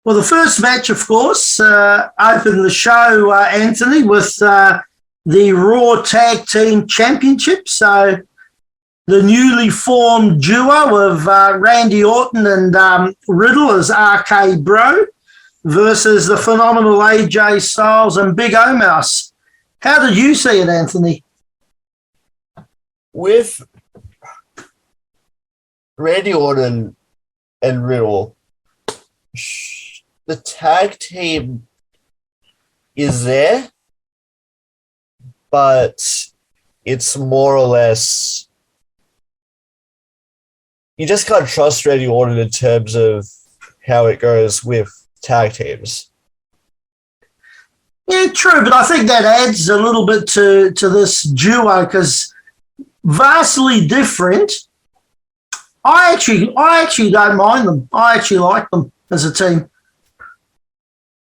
Well, the first match, of course, opened the show, Anthony, with the Raw Tag Team Championship. So the newly formed duo of Randy Orton and Riddle as RKBRO versus the phenomenal AJ Styles and Big Omos. How did you see it, Anthony? With Randy Orton and Riddle, the tag team is there, but it's more or less, you just can't trust Randy Orton in terms of how it goes with tag teams. Yeah, true, but I think that adds a little bit to this duo because vastly different. I actually don't mind them. I actually like them as a team.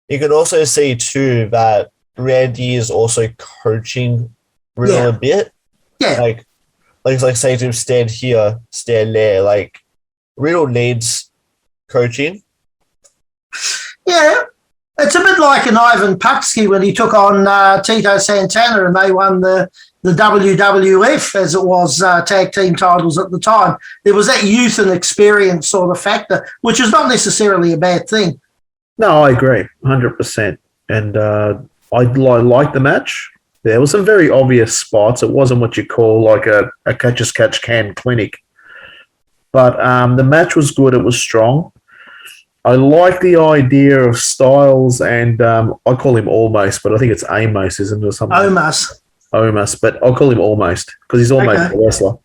You can also see too that Randy is also coaching Riddle a bit. Yeah. Like saying to him, stand here, stand there. Like Riddle needs coaching. Yeah. It's a bit like an Ivan Putski when he took on Tito Santana and they won the WWF, as it was, tag team titles at the time. There was that youth and experience sort of factor, which is not necessarily a bad thing. No, I agree, 100%. And I like the match. There were some very obvious spots. It wasn't what you call like a catch-as-catch-can clinic. But the match was good. It was strong. I like the idea of Styles and I call him Almost, but I think it's Amos, isn't it, or something? Omos, but I'll call him Almost because he's almost a wrestler,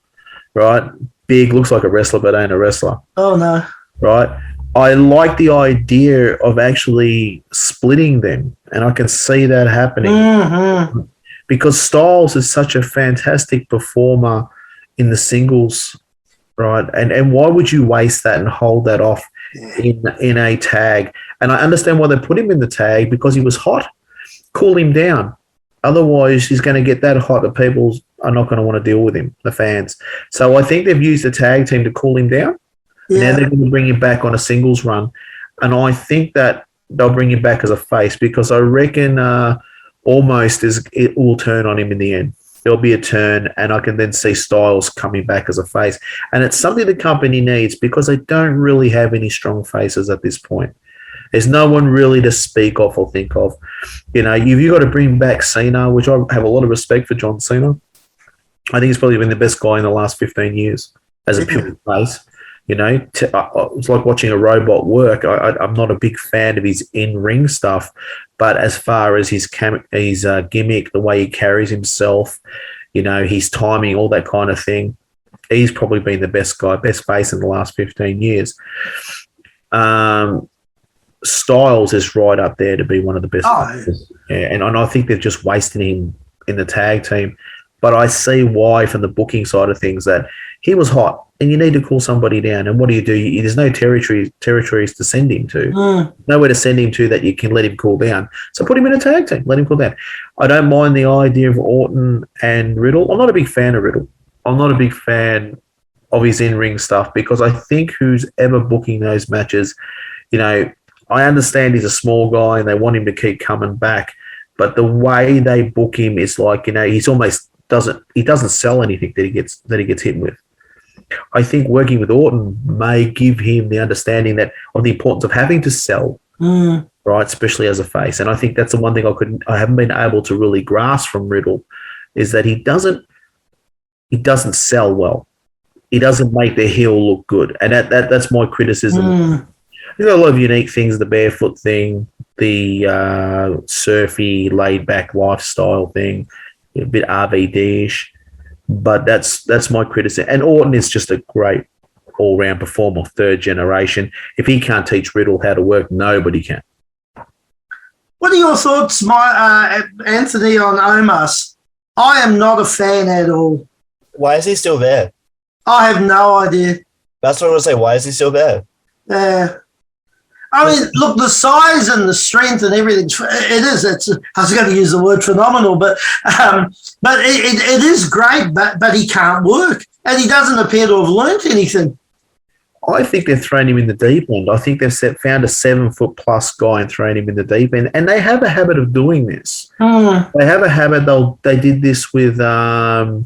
right? Big, looks like a wrestler, but ain't a wrestler. Oh, no. Right? I like the idea of actually splitting them, and I can see that happening because Styles is such a fantastic performer in the singles, right? And why would you waste that and hold that off in a tag? And I understand why they put him in the tag because he was hot. Cool him down. Otherwise, he's going to get that hot that people are not going to want to deal with him, the fans. So I think they've used the tag team to cool him down. Yeah. Now they're going to bring him back on a singles run. And I think that they'll bring him back as a face because I reckon Almost it will turn on him in the end. There'll be a turn, and I can then see Styles coming back as a face. And it's something the company needs because they don't really have any strong faces at this point. There's no one really to speak of or think of. You know, you've got to bring back Cena, which I have a lot of respect for John Cena. I think he's probably been the best guy in the last 15 years as a pure face. You know, it's like watching a robot work. I'm not a big fan of his in-ring stuff, but as far as his gimmick, the way he carries himself, you know, his timing, all that kind of thing, he's probably been the best face in the last 15 years. Styles is right up there to be one of the best. Yeah, and I think they're just wasting him in the tag team. But I see why from the booking side of things that he was hot and you need to cool somebody down. And what do? There's no territories to send him to. Nowhere to send him to that you can let him cool down. So put him in a tag team. Let him cool down. I don't mind the idea of Orton and Riddle. I'm not a big fan of Riddle. I'm not a big fan of his in-ring stuff because I think who's ever booking those matches, you know, I understand he's a small guy and they want him to keep coming back, but the way they book him is like, you know, he's almost doesn't sell anything that he gets hit with. I think working with Orton may give him the understanding of the importance of having to sell, right, especially as a face. And I think that's the one thing I haven't been able to really grasp from Riddle is that he doesn't sell well. He doesn't make the heel look good, and that's my criticism. There's a lot of unique things, the barefoot thing, the surfy, laid-back lifestyle thing, a bit RVD-ish, but that's my criticism. And Orton is just a great all-round performer, third generation. If he can't teach Riddle how to work, nobody can. What are your thoughts, Anthony, on Omos? I am not a fan at all. Why is he still there? I have no idea. That's what I was going to say. Why is he still there? I mean, look, the size and the strength and everything, I was going to use the word phenomenal, but it is great, but he can't work, and he doesn't appear to have learnt anything. I think they've thrown him in the deep end. I think they've found a 7 foot plus guy and thrown him in the deep end. And they have a habit of doing this. They have a habit. They did this with the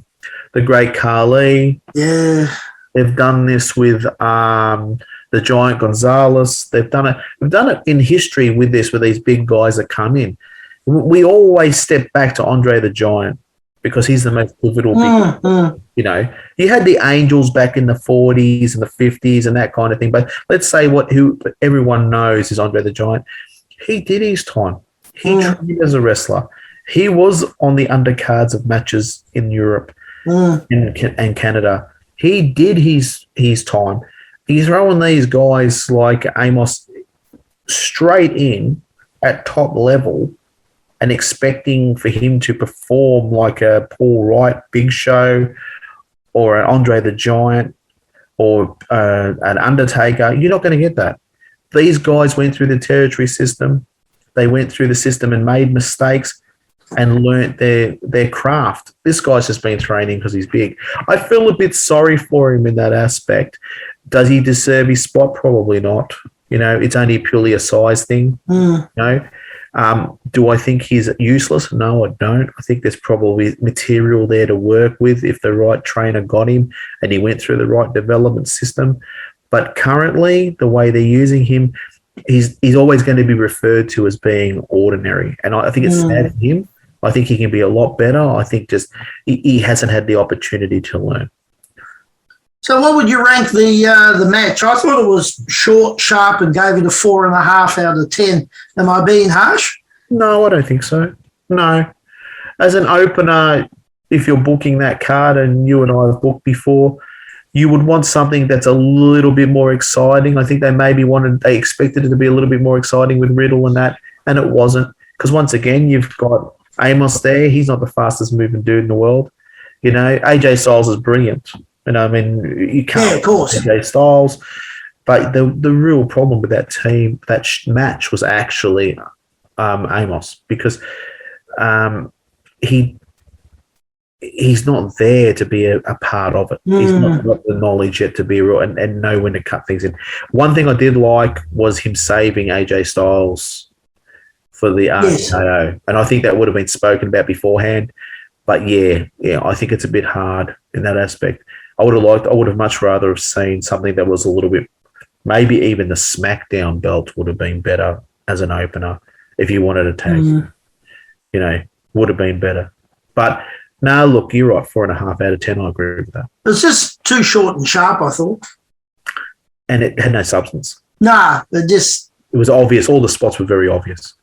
great Carly. Yeah. They've done this with the Giant Gonzalez. They've done it in history with this, with these big guys that come in. We always step back to Andre the Giant because he's the most pivotal big. You know, you had the Angels back in the 40s and the 50s and that kind of thing. But let's say who everyone knows is Andre the Giant. He did his time. He trained as a wrestler. He was on the undercards of matches in Europe and Canada. He did his time. He's throwing these guys like Omos straight in at top level and expecting for him to perform like a Paul Wright Big Show or an Andre the Giant or an Undertaker. You're not going to get that. These guys went through the territory system. They went through the system and made mistakes and learnt their craft. This guy's just been training because he's big. I feel a bit sorry for him in that aspect. Does he deserve his spot? Probably not. You know, it's only purely a size thing. You know, do I think he's useless? No, I don't. I think there's probably material there to work with if the right trainer got him and he went through the right development system. But currently, the way they're using him, he's always going to be referred to as being ordinary. And I think it's sad for him. I think he can be a lot better. I think just he hasn't had the opportunity to learn. So what would you rank the match? I thought it was short, sharp, and gave it a 4.5 out of 10. Am I being harsh? No, I don't think so. No. As an opener, if you're booking that card, and you and I have booked before, you would want something that's a little bit more exciting. I think they expected it to be a little bit more exciting with Riddle and that, and it wasn't. Because once again, you've got Omos there. He's not the fastest moving dude in the world. You know, AJ Styles is brilliant. And I mean, you can't of course. AJ Styles. But the real problem with that team, that match was actually Omos, because he's not there to be a part of it. He's not got the knowledge yet to be real and know when to cut things in. One thing I did like was him saving AJ Styles for the RKO. And I think that would have been spoken about beforehand. But yeah, I think it's a bit hard in that aspect. I would have much rather have seen something that was a little bit, maybe even the SmackDown belt would have been better as an opener if you wanted a tag. You know, would have been better. But no, look, you're right, 4.5 out of 10. I agree with that. It was just too short and sharp, I thought. And it had no substance. Nah, it was obvious. All the spots were very obvious.